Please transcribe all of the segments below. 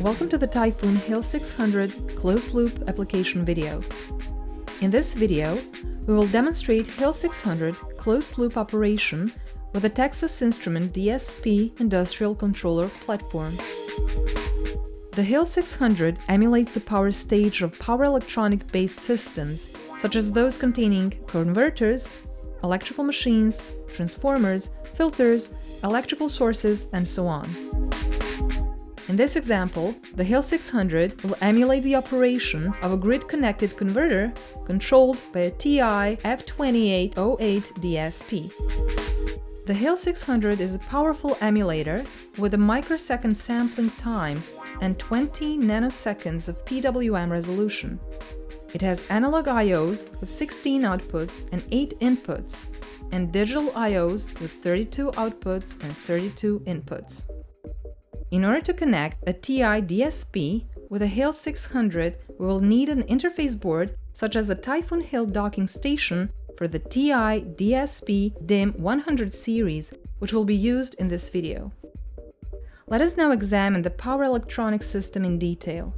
Welcome to the Typhoon HIL 600 closed-loop application video. In this video, we will demonstrate HIL 600 closed-loop operation with the Texas Instruments DSP industrial controller platform. The HIL 600 emulates the power stage of power electronic-based systems, such as those containing converters, electrical machines, transformers, filters, electrical sources, and so on. In this example, the HIL 600 will emulate the operation of a grid-connected converter controlled by a TI F2808 DSP. The HIL 600 is a powerful emulator with a microsecond sampling time and 20 nanoseconds of PWM resolution. It has analog I/Os with 16 outputs and 8 inputs, and digital I/Os with 32 outputs and 32 inputs. In order to connect a TI DSP with a HIL 600, we will need an interface board such as the Typhoon HIL docking station for the TI DSP DIM 100 series, which will be used in this video. Let us now examine the power electronics system in detail.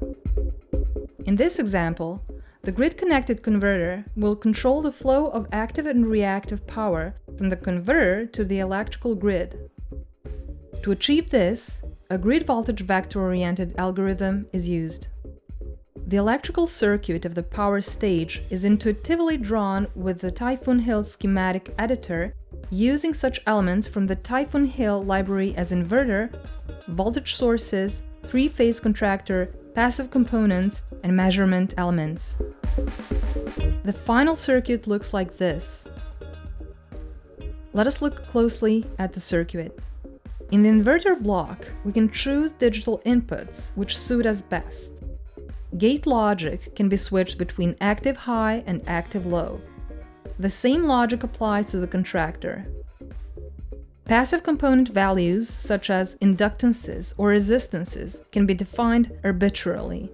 In this example, the grid-connected converter will control the flow of active and reactive power from the converter to the electrical grid. To achieve this, a grid voltage vector-oriented algorithm is used. The electrical circuit of the power stage is intuitively drawn with the Typhoon HIL schematic editor using such elements from the Typhoon HIL library as inverter, voltage sources, three-phase contractor, passive components, and measurement elements. The final circuit looks like this. Let us look closely at the circuit. In the inverter block, we can choose digital inputs which suit us best. Gate logic can be switched between active high and active low. The same logic applies to the contractor. Passive component values, such as inductances or resistances, can be defined arbitrarily.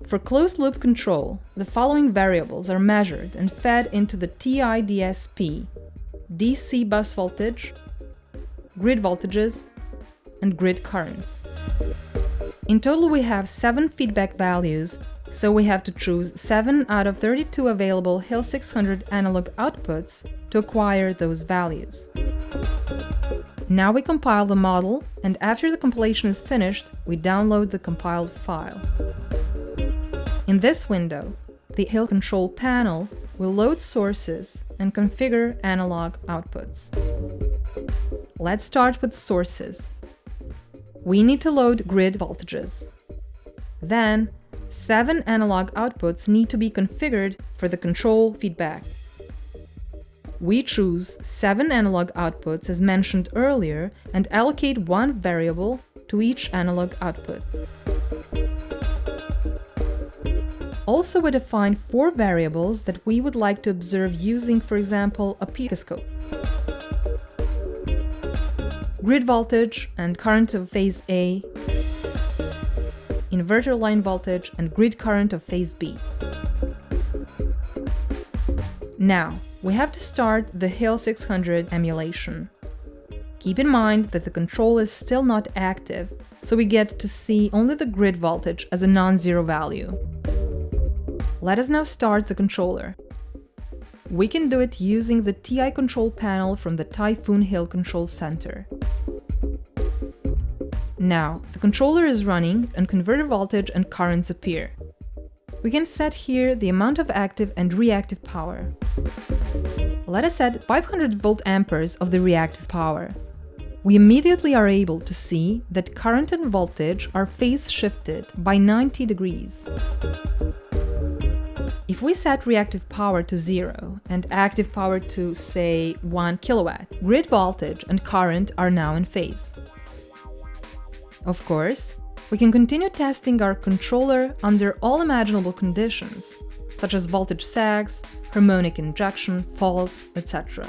For closed-loop control, the following variables are measured and fed into the TI DSP: DC bus voltage, grid voltages, and grid currents. In total, we have 7 feedback values, so we have to choose 7 out of 32 available HIL 600 analog outputs to acquire those values. Now we compile the model, and after the compilation is finished, we download the compiled file. In this window, the HIL control panel will load sources and configure analog outputs. Let's start with sources. We need to load grid voltages. Then, 7 analog outputs need to be configured for the control feedback. We choose 7 analog outputs as mentioned earlier and allocate 1 variable to each analog output. Also, we define 4 variables that we would like to observe using, for example, a picoscope. Grid voltage and current of phase A, inverter line voltage and grid current of phase B. Now, we have to start the HIL 600 emulation. Keep in mind that the control is still not active, so we get to see only the grid voltage as a non-zero value. Let us now start the controller. We can do it using the TI control panel from the Typhoon HIL Control Center. Now, the controller is running and converter voltage and currents appear. We can set here the amount of active and reactive power. Let us set 500 volt amperes of the reactive power. We immediately are able to see that current and voltage are phase shifted by 90 degrees. If we set reactive power to 0 and active power to, say, 1 kilowatt, grid voltage and current are now in phase. Of course, we can continue testing our controller under all imaginable conditions, such as voltage sags, harmonic injection, faults, etc.,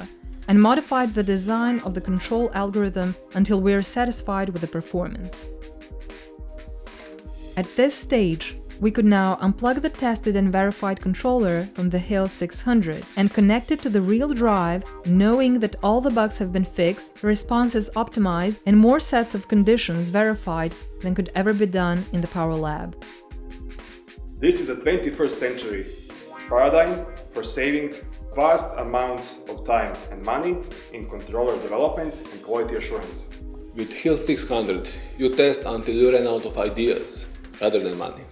and modified the design of the control algorithm until we are satisfied with the performance. At this stage, we could now unplug the tested and verified controller from the HIL 600 and connect it to the real drive, knowing that all the bugs have been fixed, the response is optimized, and more sets of conditions verified than could ever be done in the Power Lab. This is a 21st century paradigm for saving vast amounts of time and money in controller development and quality assurance. With HIL 600, you test until you run out of ideas rather than money.